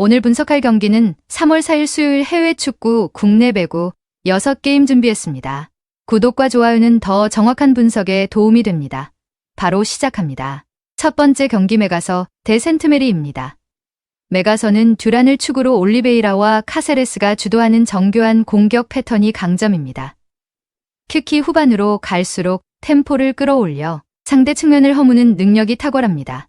오늘 분석할 경기는 3월 4일 수요일 해외 축구 국내 배구 6게임 준비했습니다. 구독과 좋아요는 더 정확한 분석에 도움이 됩니다. 바로 시작합니다. 첫 번째 경기 메가서 대 센트메리입니다. 메가서는 듀란을 축으로 올리베이라와 카세레스가 주도하는 정교한 공격 패턴이 강점입니다. 특히 후반으로 갈수록 템포를 끌어올려 상대 측면을 허무는 능력이 탁월합니다.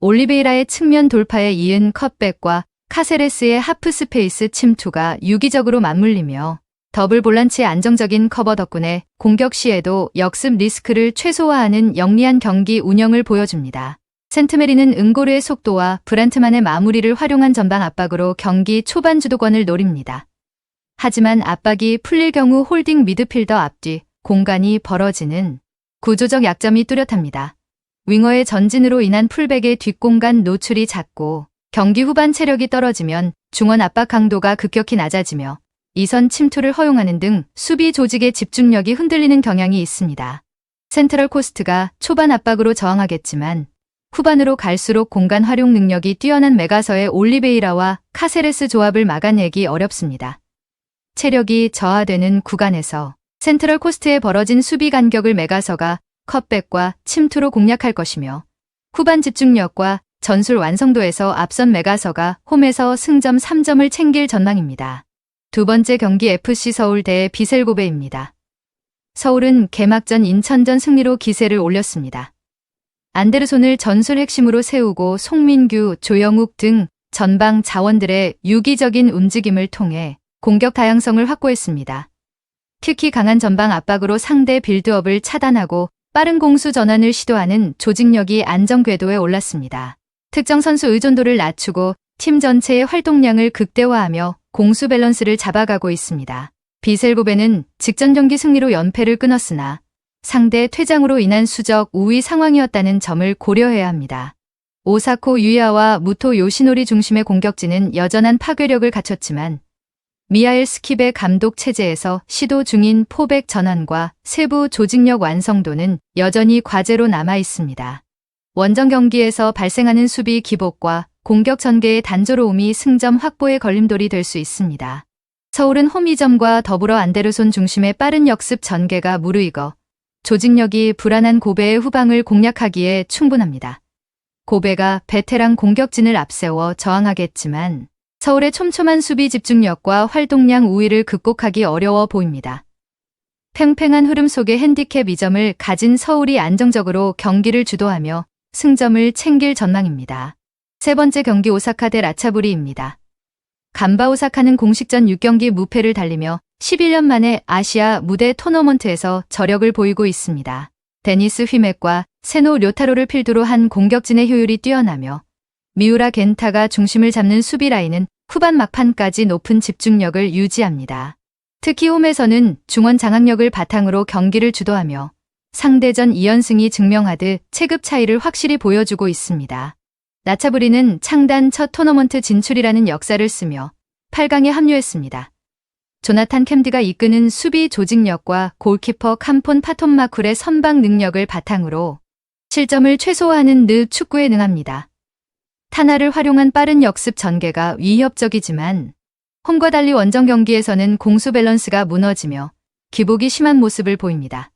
올리베이라의 측면 돌파에 이은 컷백과 카세레스의 하프 스페이스 침투가 유기적으로 맞물리며 더블 볼란치의 안정적인 커버 덕분에 공격 시에도 역습 리스크를 최소화하는 영리한 경기 운영을 보여줍니다. 센트메리는 은고르의 속도와 브란트만의 마무리를 활용한 전방 압박으로 경기 초반 주도권을 노립니다. 하지만 압박이 풀릴 경우 홀딩 미드필더 앞뒤 공간이 벌어지는 구조적 약점이 뚜렷합니다. 윙어의 전진으로 인한 풀백의 뒷공간 노출이 잦고 경기 후반 체력이 떨어지면 중원 압박 강도가 급격히 낮아지며 이선 침투를 허용하는 등 수비 조직의 집중력이 흔들리는 경향이 있습니다. 센트럴 코스트가 초반 압박으로 저항하겠지만 후반으로 갈수록 공간 활용 능력이 뛰어난 메가서의 올리베이라와 카세레스 조합을 막아내기 어렵습니다. 체력이 저하되는 구간에서 센트럴 코스트에 벌어진 수비 간격을 메가서가 컷백과 침투로 공략할 것이며 후반 집중력과 전술 완성도에서 앞선 메가서가 홈에서 승점 3점을 챙길 전망입니다. 두 번째 경기 FC 서울 대 비셀고베입니다. 서울은 개막전 인천전 승리로 기세를 올렸습니다. 안데르손을 전술 핵심으로 세우고 송민규, 조영욱 등 전방 자원들의 유기적인 움직임을 통해 공격 다양성을 확보했습니다. 특히 강한 전방 압박으로 상대 빌드업을 차단하고 빠른 공수 전환을 시도하는 조직력이 안정 궤도에 올랐습니다. 특정 선수 의존도를 낮추고 팀 전체의 활동량을 극대화하며 공수 밸런스를 잡아가고 있습니다. 비셀고베는 직전 경기 승리로 연패를 끊었으나 상대 퇴장으로 인한 수적 우위 상황이었다는 점을 고려해야 합니다. 오사코 유야와 무토 요시노리 중심의 공격진은 여전한 파괴력을 갖췄지만 미하엘 스킵의 감독 체제에서 시도 중인 포백 전환과 세부 조직력 완성도는 여전히 과제로 남아 있습니다. 원정 경기에서 발생하는 수비 기복과 공격 전개의 단조로움이 승점 확보의 걸림돌이 될 수 있습니다. 서울은 홈 2점과 더불어 안데르손 중심의 빠른 역습 전개가 무르익어 조직력이 불안한 고베의 후방을 공략하기에 충분합니다. 고베가 베테랑 공격진을 앞세워 저항하겠지만 서울의 촘촘한 수비 집중력과 활동량 우위를 극복하기 어려워 보입니다. 팽팽한 흐름 속의 핸디캡 2점을 가진 서울이 안정적으로 경기를 주도하며 승점을 챙길 전망입니다. 세 번째 경기 오사카 대 라차부리입니다. 간바 오사카는 공식전 6경기 무패를 달리며 11년 만에 아시아 무대 토너먼트에서 저력을 보이고 있습니다. 데니스 휘맥과 세노 료타로를 필두로 한 공격진의 효율이 뛰어나며 미우라 겐타가 중심을 잡는 수비 라인은 후반 막판까지 높은 집중력을 유지합니다. 특히 홈에서는 중원 장악력을 바탕으로 경기를 주도하며 상대전 2연승이 증명하듯 체급 차이를 확실히 보여주고 있습니다. 라차부리는 창단 첫 토너먼트 진출이라는 역사를 쓰며 8강에 합류했습니다. 조나탄 캠드가 이끄는 수비 조직력과 골키퍼 캄폰 파톤마쿨의 선방 능력을 바탕으로 실점을 최소화하는 느 축구에 능합니다. 타나를 활용한 빠른 역습 전개가 위협적이지만 홈과 달리 원정 경기에서는 공수 밸런스가 무너지며 기복이 심한 모습을 보입니다.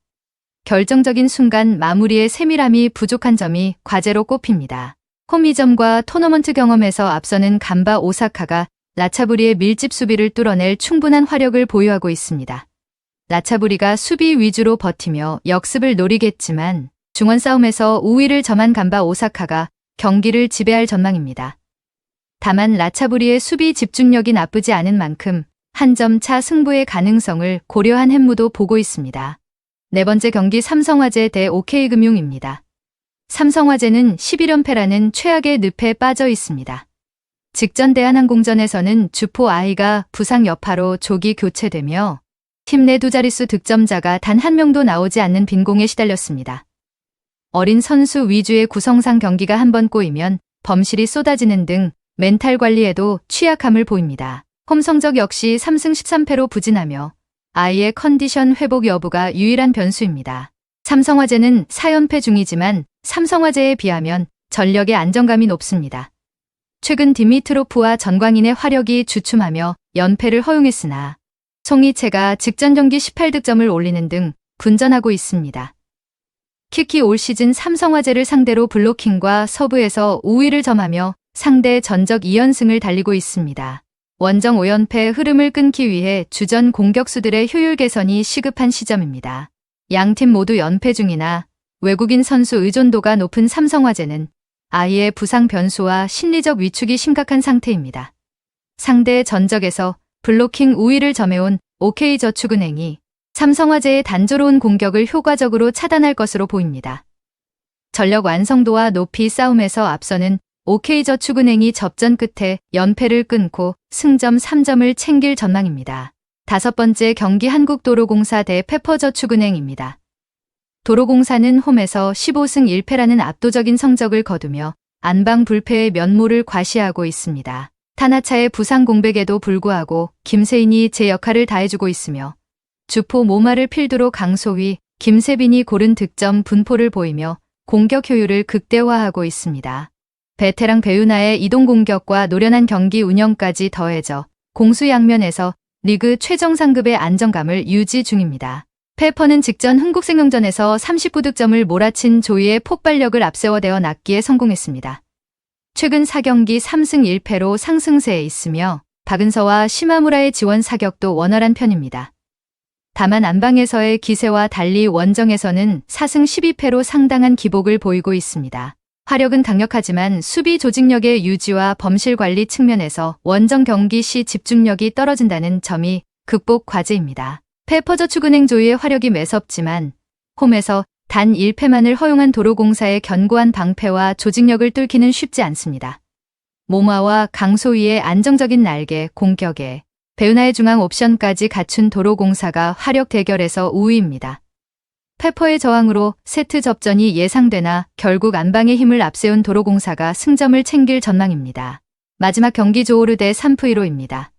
결정적인 순간 마무리의 세밀함이 부족한 점이 과제로 꼽힙니다. 홈 2점과 토너먼트 경험에서 앞서는 간바 오사카가 라차부리의 밀집 수비를 뚫어낼 충분한 화력을 보유하고 있습니다. 라차부리가 수비 위주로 버티며 역습을 노리겠지만 중원 싸움에서 우위를 점한 간바 오사카가 경기를 지배할 전망입니다. 다만 라차부리의 수비 집중력이 나쁘지 않은 만큼 한 점 차 승부의 가능성을 고려한 행무도 보고 있습니다. 네 번째 경기 삼성화재 대 OK금융입니다. 삼성화재는 11연패라는 최악의 늪에 빠져 있습니다. 직전 대한항공전에서는 주포 아이가 부상 여파로 조기 교체되며 팀 내 두 자릿수 득점자가 단 한 명도 나오지 않는 빈공에 시달렸습니다. 어린 선수 위주의 구성상 경기가 한번 꼬이면 범실이 쏟아지는 등 멘탈 관리에도 취약함을 보입니다. 홈 성적 역시 3승 13패로 부진하며 아이의 컨디션 회복 여부가 유일한 변수입니다. 삼성화재는 4연패 중이지만 삼성화재에 비하면 전력의 안정감이 높습니다. 최근 디미트로프와 전광인의 화력이 주춤하며 연패를 허용했으나 송이체가 직전 경기 18득점을 올리는 등 분전하고 있습니다. 특히 올 시즌 삼성화재를 상대로 블로킹과 서브에서 우위를 점하며 상대 전적 2연승을 달리고 있습니다. 원정 5연패 흐름을 끊기 위해 주전 공격수들의 효율 개선이 시급한 시점입니다. 양팀 모두 연패 중이나 외국인 선수 의존도가 높은 삼성화재는 아이의 부상 변수와 심리적 위축이 심각한 상태입니다. 상대 전적에서 블로킹 우위를 점해온 OK저축은행이 삼성화재의 단조로운 공격을 효과적으로 차단할 것으로 보입니다. 전력 완성도와 높이 싸움에서 앞서는 OK저축은행이 접전 끝에 연패를 끊고 승점 3점을 챙길 전망입니다. 다섯 번째 경기 한국도로공사 대 페퍼저축은행입니다. 도로공사는 홈에서 15승 1패라는 압도적인 성적을 거두며 안방 불패의 면모를 과시하고 있습니다. 타나차의 부상 공백에도 불구하고 김세인이 제 역할을 다해주고 있으며 주포 모마를 필두로 강소휘, 김세빈이 고른 득점 분포를 보이며 공격 효율을 극대화하고 있습니다. 베테랑 배우나의 이동 공격과 노련한 경기 운영까지 더해져 공수 양면에서 리그 최정 상급의 안정감을 유지 중입니다. 페퍼는 직전 흥국생명전에서 39득점을 몰아친 조이의 폭발력을 앞세워 대어 낚기에 성공했습니다. 최근 4경기 3승 1패로 상승세에 있으며 박은서와 시마무라의 지원 사격도 원활한 편입니다. 다만 안방에서의 기세와 달리 원정에서는 4승 12패로 상당한 기복을 보이고 있습니다. 화력은 강력하지만 수비 조직력의 유지와 범실 관리 측면에서 원정 경기 시 집중력이 떨어진다는 점이 극복 과제입니다. 페퍼저축은행 조이의 화력이 매섭지만 홈에서 단 1패만을 허용한 도로공사의 견고한 방패와 조직력을 뚫기는 쉽지 않습니다. 모마와 강소희의 안정적인 날개, 공격에 배우나의 중앙 옵션까지 갖춘 도로공사가 화력 대결에서 우위입니다. 페퍼의 저항으로 세트 접전이 예상되나 결국 안방의 힘을 앞세운 도로공사가 승점을 챙길 전망입니다. 마지막 경기 조오르 대 산프이로입니다.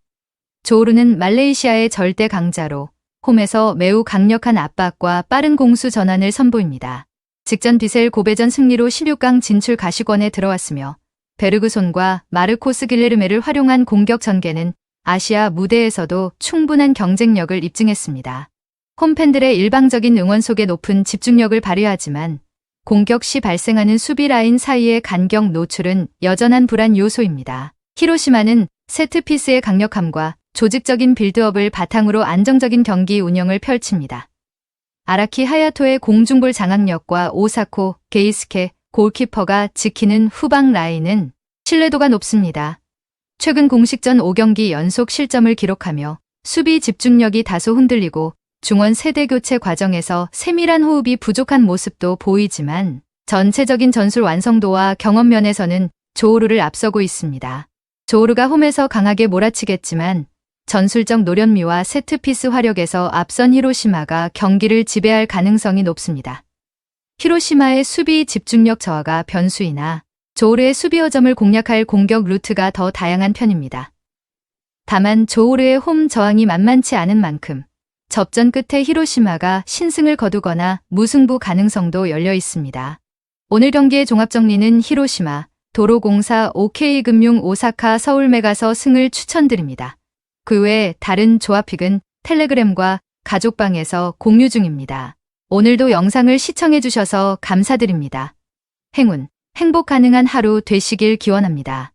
조오르는 말레이시아의 절대 강자로 홈에서 매우 강력한 압박과 빠른 공수 전환을 선보입니다. 직전 비셀 고베전 승리로 16강 진출 가시권에 들어왔으며 베르그손과 마르코스 길레르메를 활용한 공격 전개는 아시아 무대에서도 충분한 경쟁력을 입증했습니다. 홈팬들의 일방적인 응원 속에 높은 집중력을 발휘하지만 공격 시 발생하는 수비 라인 사이의 간격 노출은 여전한 불안 요소입니다. 히로시마는 세트피스의 강력함과 조직적인 빌드업을 바탕으로 안정적인 경기 운영을 펼칩니다. 아라키 하야토의 공중볼 장악력과 오사코, 게이스케, 골키퍼가 지키는 후방 라인은 신뢰도가 높습니다. 최근 공식전 5경기 연속 실점을 기록하며 수비 집중력이 다소 흔들리고 중원 세대 교체 과정에서 세밀한 호흡이 부족한 모습도 보이지만 전체적인 전술 완성도와 경험 면에서는 조오르를 앞서고 있습니다. 조오르가 홈에서 강하게 몰아치겠지만 전술적 노련미와 세트피스 화력에서 앞선 히로시마가 경기를 지배할 가능성이 높습니다. 히로시마의 수비 집중력 저하가 변수이나 조오르의 수비 허점을 공략할 공격 루트가 더 다양한 편입니다. 다만 조오르의 홈 저항이 만만치 않은 만큼 접전 끝에 히로시마가 신승을 거두거나 무승부 가능성도 열려 있습니다. 오늘 경기의 종합정리는 히로시마, 도로공사, OK금융, 오사카, 서울메가서 승을 추천드립니다. 그 외 다른 조합픽은 텔레그램과 가족방에서 공유 중입니다. 오늘도 영상을 시청해주셔서 감사드립니다. 행운, 행복 가능한 하루 되시길 기원합니다.